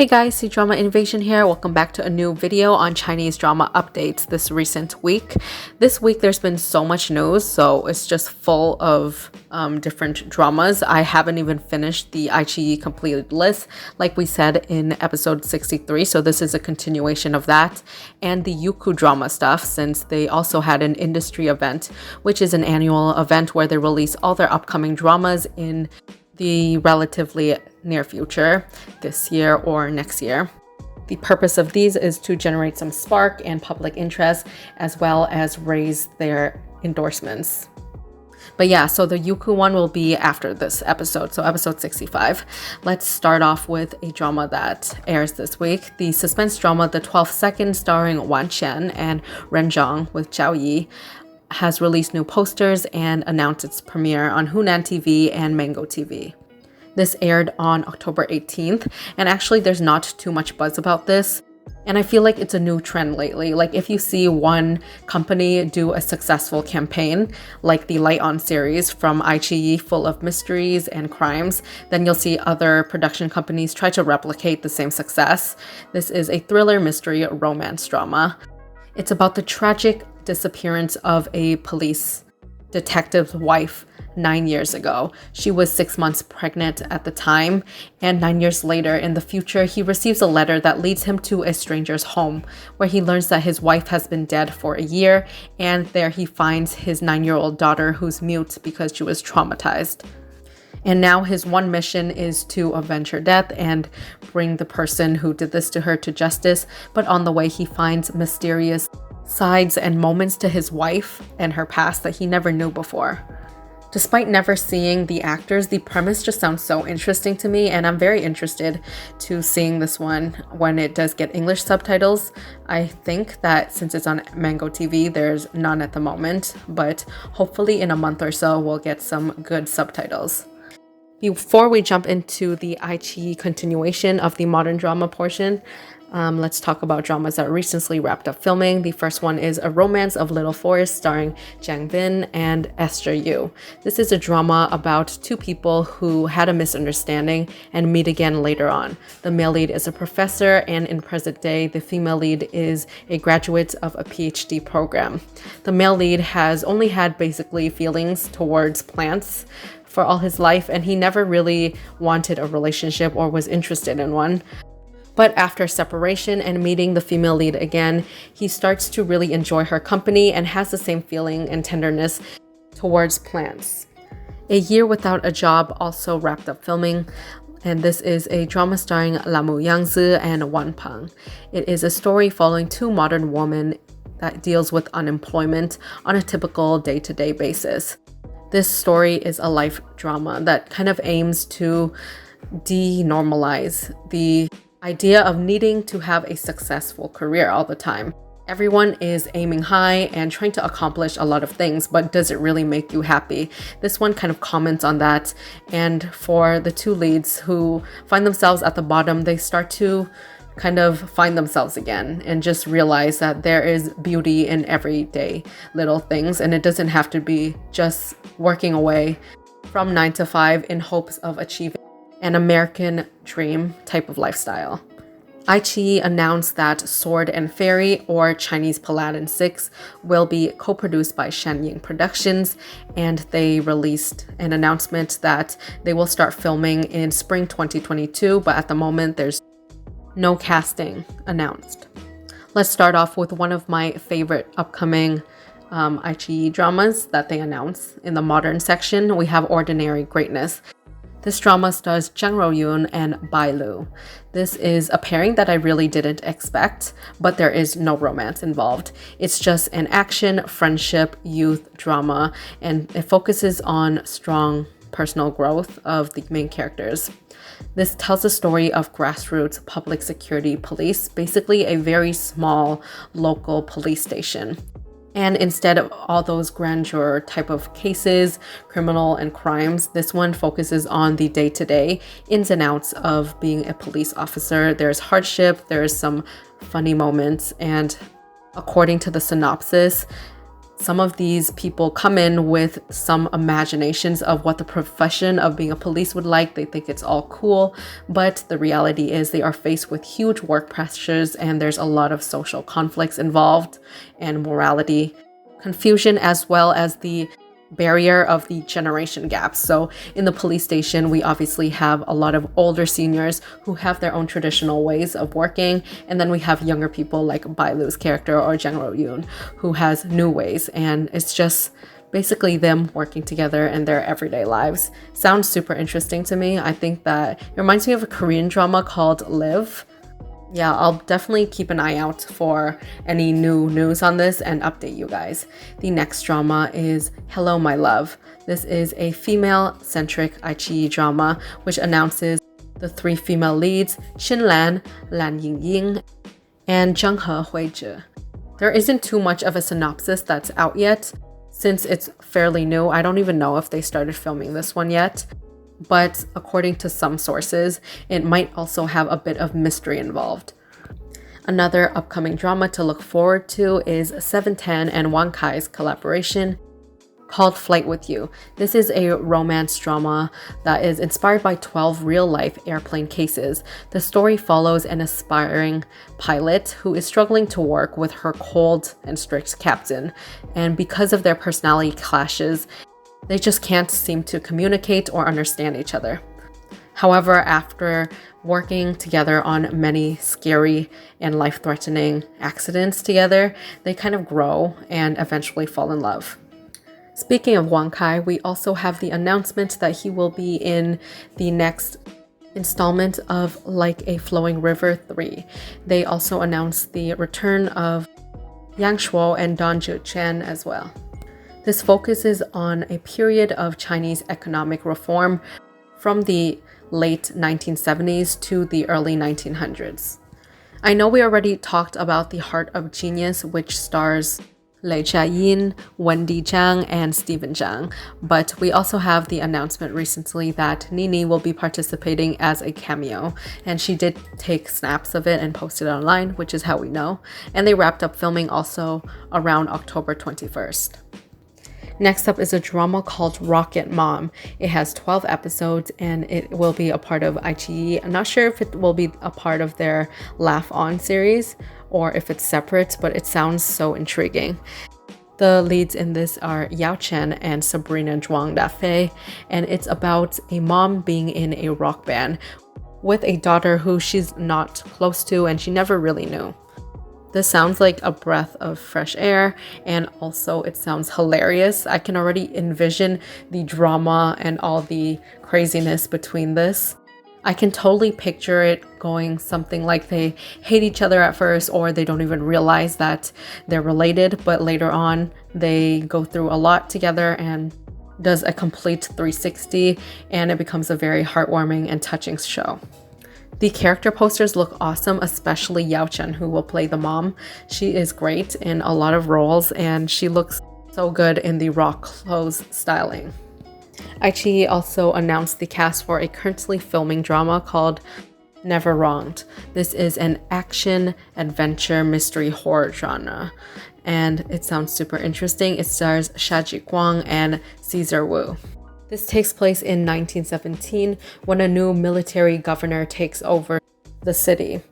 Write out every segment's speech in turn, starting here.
Hey guys, C-Drama Invasion here. Welcome back to a new video on Chinese drama updates this recent week. This week there's been so much news, so it's just full of different dramas. I haven't even finished the iQiYi completed list like we said in episode 63, so this is a continuation of that. And the Youku drama stuff, since they also had an industry event, which is an annual event where they release all their upcoming dramas in the relatively near future, this year or next year. The purpose of these is to generate some spark and public interest, as well as raise their endorsements. But yeah, so the Youku one will be after this episode, so episode 65. Let's start off with a drama that airs this week. The suspense drama, The 12th Second, starring Wan Qian and Zhang with Jiaoyi, has released new posters and announced its premiere on Hunan TV and Mango TV. This aired on October 18th, and actually there's not too much buzz about this. And I feel like it's a new trend lately. Like if you see one company do a successful campaign, like the Light On series from iQiYi, full of mysteries and crimes, then you'll see other production companies try to replicate the same success. This is a thriller mystery romance drama. It's about the tragic disappearance of a police detective's wife 9 years ago. She was 6 months pregnant at the time, and 9 years later in the future, he receives a letter that leads him to a stranger's home, where he learns that his wife has been dead for a year, and there he finds his 9-year-old daughter who's mute because she was traumatized. And now his one mission is to avenge her death and bring the person who did this to her to justice, but on the way he finds mysterious sides and moments to his wife and her past that he never knew before. Despite never seeing the actors, the premise just sounds so interesting to me, and I'm very interested to seeing this one when it does get English subtitles. I think that since it's on Mango TV, there's none at the moment, but hopefully in a month or so we'll get some good subtitles. Before we jump into the iQiYi continuation of the modern drama portion, let's talk about dramas that recently wrapped up filming. The first one is A Romance of Little Forest, starring Zhang Bin and Esther Yu. This is a drama about two people who had a misunderstanding and meet again later on. The male lead is a professor, and in present day, the female lead is a graduate of a PhD program. The male lead has only had basically feelings towards plants for all his life, and he never really wanted a relationship or was interested in one. But after separation and meeting the female lead again, he starts to really enjoy her company and has the same feeling and tenderness towards plants. A Year Without a Job also wrapped up filming, and this is a drama starring Lamu Yangzi and Wan Peng. It is a story following two modern women that deals with unemployment on a typical day-to-day basis. This story is a life drama that kind of aims to denormalize the idea of needing to have a successful career all the time. Everyone is aiming high and trying to accomplish a lot of things, but does it really make you happy? This one kind of comments on that, and for the two leads who find themselves at the bottom, they start to kind of find themselves again and just realize that there is beauty in everyday little things, and it doesn't have to be just working away from 9 to 5 in hopes of achieving an American dream type of lifestyle. iQiYi announced that Sword and Fairy, or Chinese Paladin 6, will be co-produced by Xianing Productions, and they released an announcement that they will start filming in spring 2022, but at the moment there's no casting announced. Let's start off with one of my favorite upcoming iQiYi dramas that they announced. In the modern section, we have Ordinary Greatness. This drama stars Zheng Ruoyun and Bai Lu. This is a pairing that I really didn't expect, but there is no romance involved. It's just an action, friendship, youth drama, and it focuses on strong personal growth of the main characters. This tells the story of grassroots public security police, basically a very small local police station. And instead of all those grandeur type of cases, criminal and crimes, this one focuses on the day-to-day ins and outs of being a police officer. There's hardship, there's some funny moments, and according to the synopsis, Some of these people come in with some imaginations of what the profession of being a police would like. They think it's all cool, but the reality is they are faced with huge work pressures and there's a lot of social conflicts involved and morality confusion, as well as the barrier of the generation gap. So in the police station, we obviously have a lot of older seniors who have their own traditional ways of working, and then we have younger people like Bailu's character or Ruoyun who has new ways, and it's just basically them working together in their everyday lives. Sounds super interesting to me. I think that it reminds me of a Korean drama called Live. Yeah, I'll definitely keep an eye out for any new news on this and update you guys. The next drama is Hello My Love. This is a female-centric iQiYi drama which announces the 3 female leads, Qin Lan, Lan Yingying, and Zheng He Hui Zi. There isn't too much of a synopsis that's out yet. Since it's fairly new, I don't even know if they started filming this one yet. But according to some sources, it might also have a bit of mystery involved. Another upcoming drama to look forward to is 710 and Wang Kai's collaboration called Flight with You. This is a romance drama that is inspired by 12 real-life airplane cases. The story follows an aspiring pilot who is struggling to work with her cold and strict captain, and because of their personality clashes, they just can't seem to communicate or understand each other. However, after working together on many scary and life-threatening accidents together, they kind of grow and eventually fall in love. Speaking of Wang Kai, we also have the announcement that he will be in the next installment of Like a Flowing River 3. They also announced the return of Yang Shuo and Don Chen as well. This focuses on a period of Chinese economic reform from the late 1970s to the early 1900s. I know we already talked about The Heart of Genius, which stars Lei Jiayin, Wendy Zhang, and Stephen Zhang, but we also have the announcement recently that Nini will be participating as a cameo, and she did take snaps of it and post it online, which is how we know, and they wrapped up filming also around October 21st. Next up is a drama called Rocket Mom. It has 12 episodes and it will be a part of iQiYi. I'm not sure if it will be a part of their Laugh On series or if it's separate, but it sounds so intriguing. The leads in this are Yao Chen and Sabrina Zhuang Dafei, and it's about a mom being in a rock band with a daughter who she's not close to and she never really knew. This sounds like a breath of fresh air, and also it sounds hilarious. I can already envision the drama and all the craziness between this. I can totally picture it going something like they hate each other at first, or they don't even realize that they're related, but later on they go through a lot together and does a complete 360, and it becomes a very heartwarming and touching show. The character posters look awesome, especially Yao Chen, who will play the mom. She is great in a lot of roles and she looks so good in the rock clothes styling. iQiYi also announced the cast for a currently filming drama called Never Wronged. This is an action, adventure, mystery, horror genre, and it sounds super interesting. It stars Zhiguang and Caesar Wu. This takes place in 1917 when a new military governor takes over the city.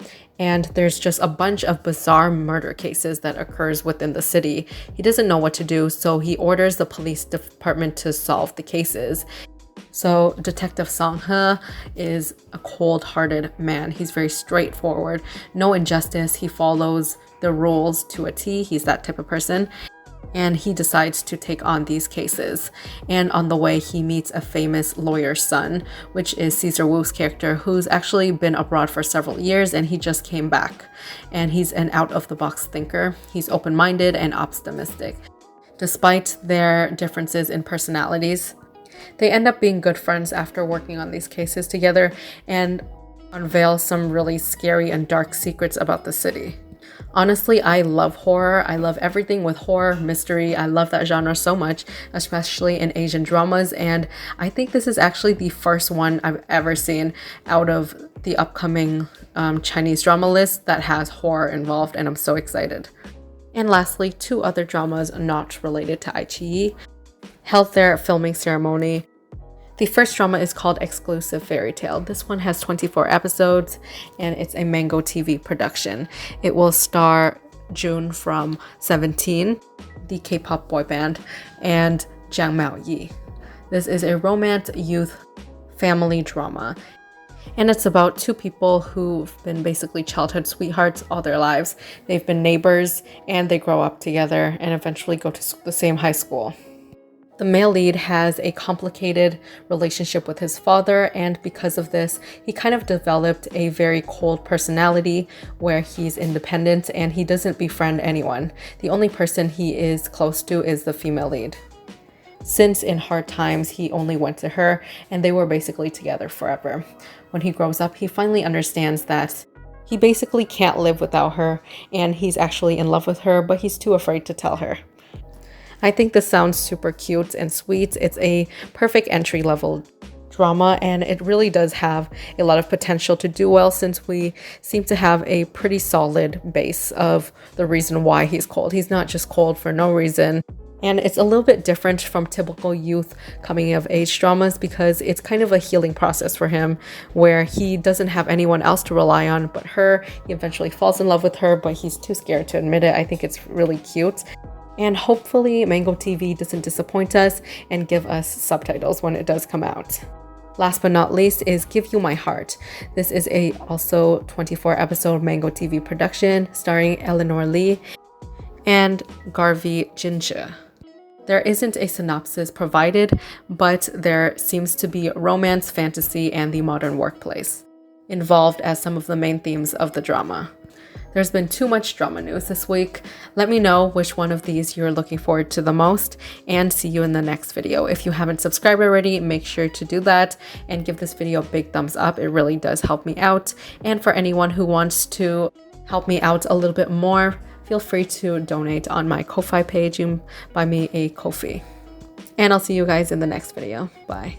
And there's just a bunch of bizarre murder cases that occurs within the city. He doesn't know what to do, so he orders the police department to solve the cases. So Detective Zheng He is a cold-hearted man. He's very straightforward, no injustice. He follows the rules to a T. He's that type of person. And he decides to take on these cases. And on the way, he meets a famous lawyer's son, which is Caesar Wu's character, who's actually been abroad for several years and he just came back. And he's an out-of-the-box thinker. He's open-minded and optimistic. Despite their differences in personalities, they end up being good friends after working on these cases together and unveil some really scary and dark secrets about the city. Honestly, I love horror. I love everything with horror, mystery. I love that genre so much, especially in Asian dramas. And I think this is actually the first one I've ever seen out of the upcoming Chinese drama list that has horror involved. And I'm so excited. And lastly, 2 other dramas not related to iQiYi held their filming ceremony. The first drama is called Exclusive Fairytale. This one has 24 episodes and it's a Mango TV production. It will star JUN from 17, the K-pop boy band, and Zhang Yi. This is a romance youth family drama. And it's about 2 people who've been basically childhood sweethearts all their lives. They've been neighbors and they grow up together and eventually go to the same high school. The male lead has a complicated relationship with his father, and because of this, he kind of developed a very cold personality where he's independent and he doesn't befriend anyone. The only person he is close to is the female lead. Since in hard times, he only went to her and they were basically together forever. When he grows up, he finally understands that he basically can't live without her and he's actually in love with her, but he's too afraid to tell her. I think this sounds super cute and sweet. It's a perfect entry-level drama and it really does have a lot of potential to do well since we seem to have a pretty solid base of the reason why he's cold. He's not just cold for no reason. And it's a little bit different from typical youth coming of age dramas because it's kind of a healing process for him where he doesn't have anyone else to rely on but her. He eventually falls in love with her, but he's too scared to admit it. I think it's really cute. And hopefully Mango TV doesn't disappoint us and give us subtitles when it does come out. Last but not least is Give You My Heart. This is a also 24 episode Mango TV production starring Eleanor Lee and Garvey Jinja. There isn't a synopsis provided, but there seems to be romance, fantasy, and the modern workplace involved as some of the main themes of the drama. There's been too much drama news this week. Let me know which one of these you're looking forward to the most, and see you in the next video. If you haven't subscribed already, make sure to do that and give this video a big thumbs up. It really does help me out. And for anyone who wants to help me out a little bit more, feel free to donate on my Ko-Fi page. You can buy me a Ko-Fi. And I'll see you guys in the next video. Bye.